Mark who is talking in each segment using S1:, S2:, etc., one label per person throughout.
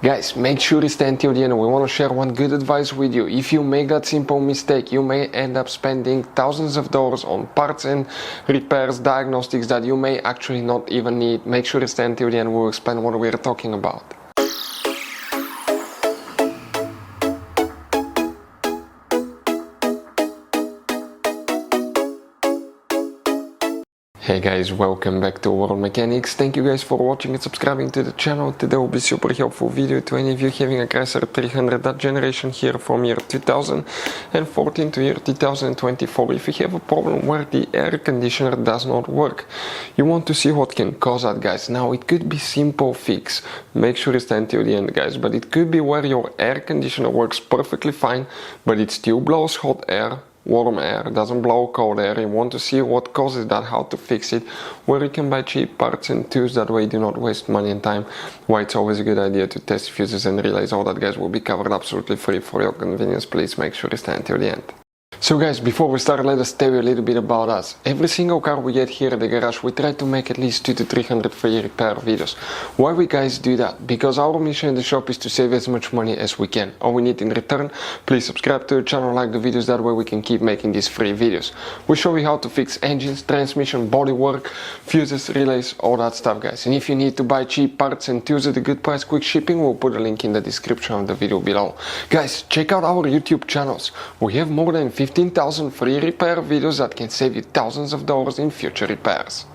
S1: Guys, make sure you stay until the end. We want to share one good advice with you. If you make that simple mistake, you may end up spending thousands of dollars on parts and repairs, diagnostics that you may actually not even need. Make sure you stay until the end. We'll explain what we're talking about. Hey guys, welcome back to World Mechanics. Thank you guys for watching and subscribing to the channel. Today will be super helpful video to any of you having a Chrysler 300, that generation here from year 2014 to year 2024. If you have a problem where the air conditioner does not work, you want to see what can cause that, guys. Now it could be simple fix. Make sure you stay until the end, guys. But it could be where your air conditioner works perfectly fine, but it still blows hot air, warm air, doesn't blow cold air. You want to see what causes that, how to fix it, where you can buy cheap parts and tools, that way you do not waste money and time. Why it's always a good idea to test fuses and relays. All that, guys, will be covered absolutely free for your convenience. Please make sure you stay until the end. So guys, before we start, let us tell you a little bit about us. Every single car we get here at the garage, we try to make at least 200 to 300 free repair videos. Why we guys do that? Because our mission in the shop is to save as much money as we can. All we need in return, please subscribe to the channel, like the videos, that way we can keep making these free videos. We show you how to fix engines, transmission, bodywork, fuses, relays, all that stuff, guys. And if you need to buy cheap parts and tools at a good price, quick shipping, we'll put a link in the description of the video below. Guys, check out our YouTube channels. We have more than 15,000 free repair videos that can save you thousands of dollars in future repairs.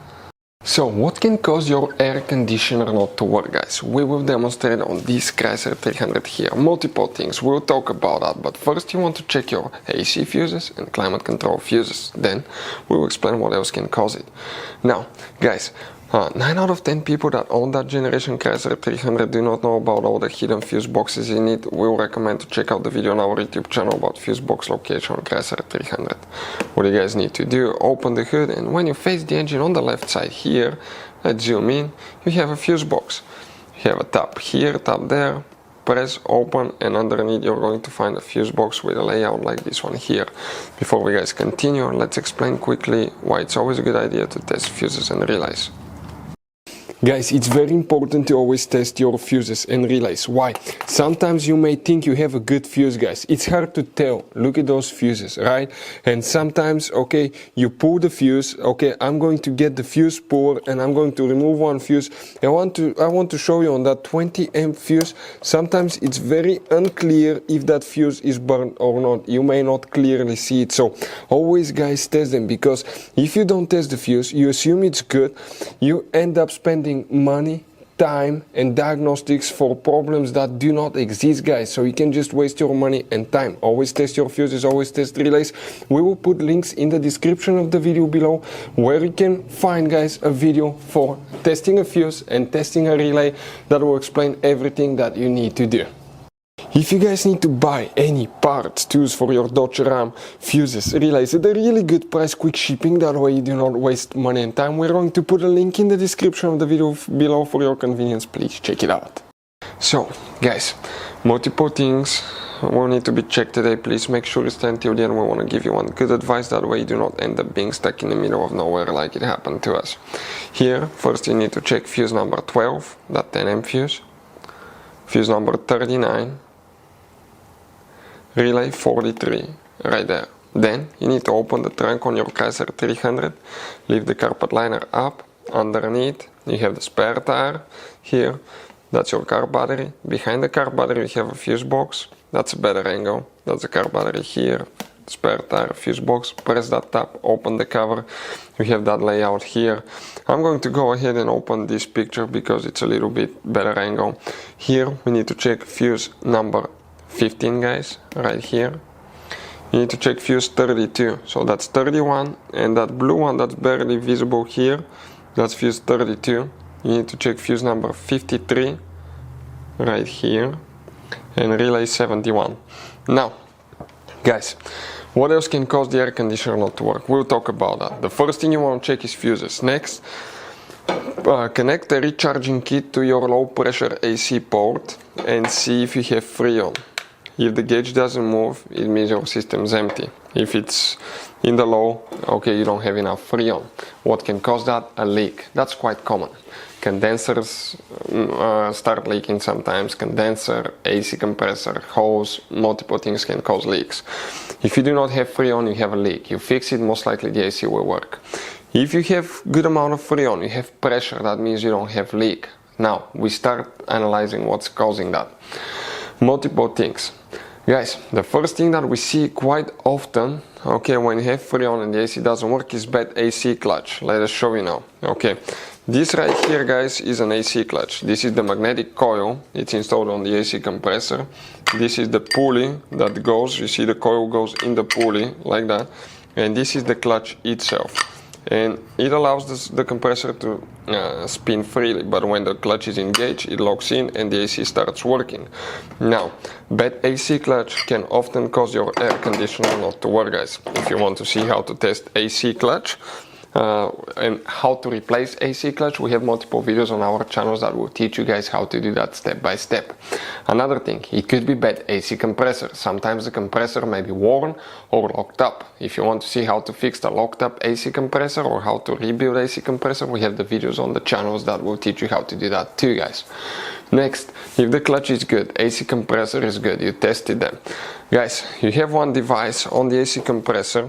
S1: So what can cause your air conditioner not to work, guys? We will demonstrate on this Chrysler 300 here. Multiple things, we'll talk about that, but first you want to check your AC fuses and climate control fuses. Then we will explain what else can cause it. Now, guys, 9 out of 10 people that own that generation Chrysler 300 do not know about all the hidden fuse boxes in it. We will recommend to check out the video on our YouTube channel about fuse box location on Chrysler 300. What you guys need to do, open the hood, and when you face the engine on the left side here, let's zoom in, you have a fuse box. You have a tab here, tab there, press open, and underneath you're going to find a fuse box with a layout like this one here. Before we guys continue, let's explain quickly why it's always a good idea to test fuses and relays. Guys, it's very important to always test your fuses and relays. Why? Sometimes you may think you have a good fuse, guys. It's hard to tell. Look at those fuses, right? And sometimes, okay, you pull the fuse. Okay, I'm going to get the fuse puller and I'm going to remove one fuse. I want to show you on that 20 amp fuse. Sometimes it's very unclear if that fuse is burned or not. You may not clearly see it. So always, guys, test them, because if you don't test the fuse, you assume it's good. You end up spending money, time, and diagnostics for problems that do not exist, guys. So you can just waste your money and time. Always test your fuses, always test relays. We will put links in the description of the video below where you can find, guys, a video for testing a fuse and testing a relay that will explain everything that you need to do. If you guys need to buy any parts, tools for your Dodge Ram, fuses, relays at a really good price, quick shipping, that way you do not waste money and time, we're going to put a link in the description of the video below for your convenience. Please check it out. So, guys, multiple things will need to be checked today. Please make sure you stay until the end. We want to give you one good advice, that way you do not end up being stuck in the middle of nowhere like it happened to us. Here, first you need to check fuse number 12, that 10 amp fuse, fuse number 39, relay 43, right there. Then you need to open the trunk on your Chrysler 300, leave the carpet liner up. Underneath you have the spare tire. Here, that's your car battery. Behind the car battery you have a fuse box. That's a better angle. That's the car battery here, spare tire, fuse box. Press that tab, open the cover. You have that layout here. I'm going to go ahead and open this picture because it's a little bit better angle. Here we need to check fuse number 15, guys, right here. You need to check fuse 32, so that's 31, and that blue one that's barely visible here, that's fuse 32. You need to check fuse number 53, right here, and relay 71. Now, guys, what else can cause the air conditioner not to work? We'll talk about that. The first thing you want to check is fuses. Next, connect a recharging kit to your low pressure AC port and see if you have Freon. if the gauge doesn't move, it means your system is empty. If it's in the low, okay, you don't have enough freon. What can cause that? A leak. That's quite common. Condensers start leaking sometimes. Condenser, AC compressor, hose, multiple things can cause leaks. If you do not have freon, you have a leak. You fix it, most likely the AC will work. If you have good amount of freon, you have pressure, that means you don't have leak. Now, we start analyzing what's causing that. Multiple things. Guys, the first thing that we see quite often, okay, when you have freon and the AC doesn't work, is bad AC clutch. Let us show you now. Okay, this right here, guys, is an AC clutch. This is the magnetic coil. It's installed on the AC compressor. This is the pulley that goes, you see the coil goes in the pulley like that. And this is the clutch itself. And it allows the compressor to spin freely, but when the clutch is engaged, it locks in and the AC starts working. Now, bad AC clutch can often cause your air conditioner not to work, guys. If you want to see how to test AC clutch and how to replace AC clutch, we have multiple videos on our channels that will teach you guys how to do that step by step. Another thing, it could be bad AC compressor. Sometimes the compressor may be worn or locked up. If you want to see how to fix the locked up AC compressor or how to rebuild AC compressor, we have the videos on the channels that will teach you how to do that too, guys. Next, if the clutch is good, AC compressor is good, you tested them. Guys, you have one device on the AC compressor.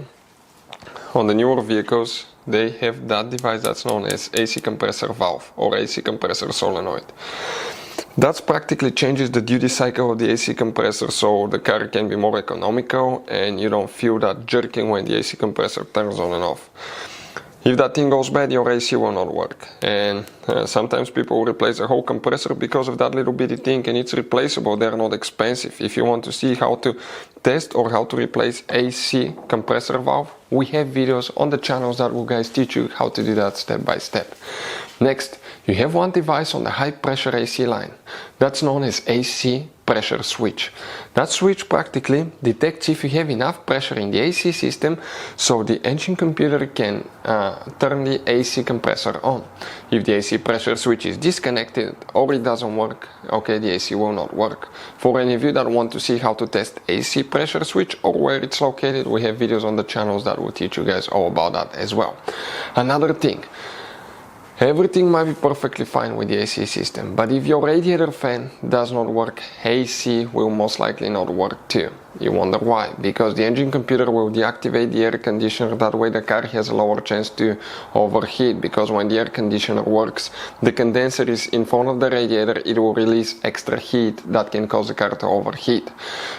S1: On the newer vehicles, they have that device that's known as AC compressor valve or AC compressor solenoid. That practically changes the duty cycle of the AC compressor, so the car can be more economical and you don't feel that jerking when the AC compressor turns on and off. If that thing goes bad, your AC will not work. And sometimes people will replace the whole compressor because of that little bitty thing, and it's replaceable. They're not expensive. If you want to see how to test or how to replace AC compressor valve, we have videos on the channels that will guys teach you how to do that step by step. Next, you have one device on the high pressure AC line. That's known as AC pressure switch. That switch practically detects if you have enough pressure in the AC system, so the engine computer can turn the AC compressor on. If the AC pressure switch is disconnected or it doesn't work, okay, the AC will not work. For any of you that want to see how to test AC pressure switch or where it's located, we have videos on the channels that will teach you guys all about that as well. Another thing, everything might be perfectly fine with the AC system, but if your radiator fan does not work, AC will most likely not work too. You wonder why? Because the engine computer will deactivate the air conditioner. That way the car has a lower chance to overheat, because when the air conditioner works, the condenser is in front of the radiator, it will release extra heat that can cause the car to overheat.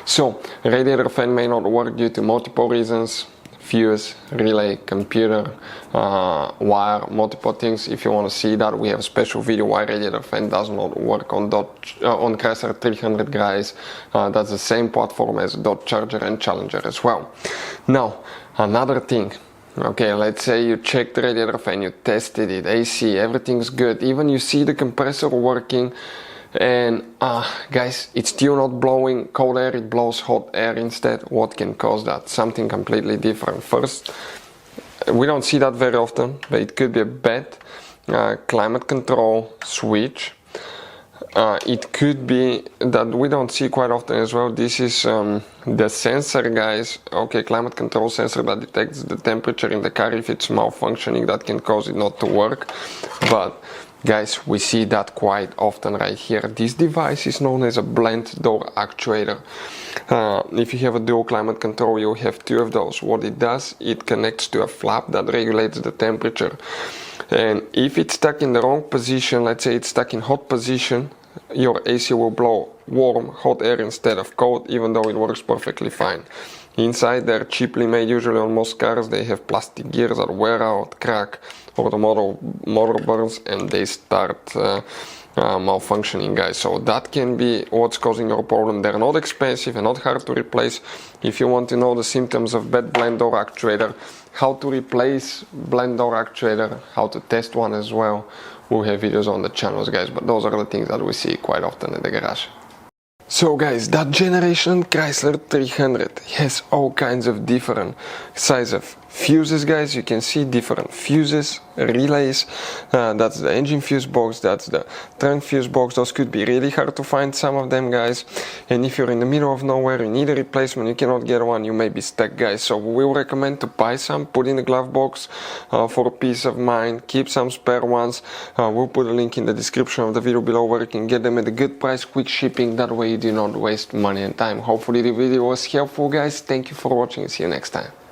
S1: So radiator fan may not work due to multiple reasons: fuse, relay, computer, wire, multiple things. If you want to see that, we have a special video why radiator fan does not work on Chrysler 300, guys. That's the same platform as Dodge Charger and Challenger as well. Now, another thing. Okay, let's say you checked the radiator fan, you tested it, AC, everything's good. Even you see the compressor working, and guys, it's still not blowing cold air, it blows hot air instead. What can cause that? Something completely different. First, we don't see that very often, but it could be a bad climate control switch. It could be that we don't see quite often as well. This is the sensor, guys. Okay, climate control sensor that detects the temperature in the car. If it's malfunctioning, that can cause it not to work. But guys, we see that quite often right here. This device is known as a blend door actuator. If you have a dual climate control, you have two of those. What it does, it connects to a flap that regulates the temperature. And if it's stuck in the wrong position, let's say it's stuck in hot position, your AC will blow warm, hot air instead of cold, even though it works perfectly fine. Inside, they're cheaply made. Usually on most cars they have plastic gears that wear out, crack, or the motor burns and they start malfunctioning, guys. So that can be what's causing your problem. They're not expensive and not hard to replace. If you want to know the symptoms of bad blend door actuator, how to replace blend door actuator, how to test one as well, we'll have videos on the channels, guys. But those are the things that we see quite often in the garage. So guys, that generation Chrysler 300 has all kinds of different size of fuses, guys. You can see different fuses, relays. That's the engine fuse box, that's the trunk fuse box. Those could be really hard to find, some of them, guys. And if you're in the middle of nowhere, you need a replacement, you cannot get one, you may be stuck, guys. So we will recommend to buy some, put in the glove box for peace of mind, keep some spare ones. We'll put a link in the description of the video below where you can get them at a good price, quick shipping. That way you do not waste money and time. Hopefully the video was helpful, guys. Thank you for watching and see you next time.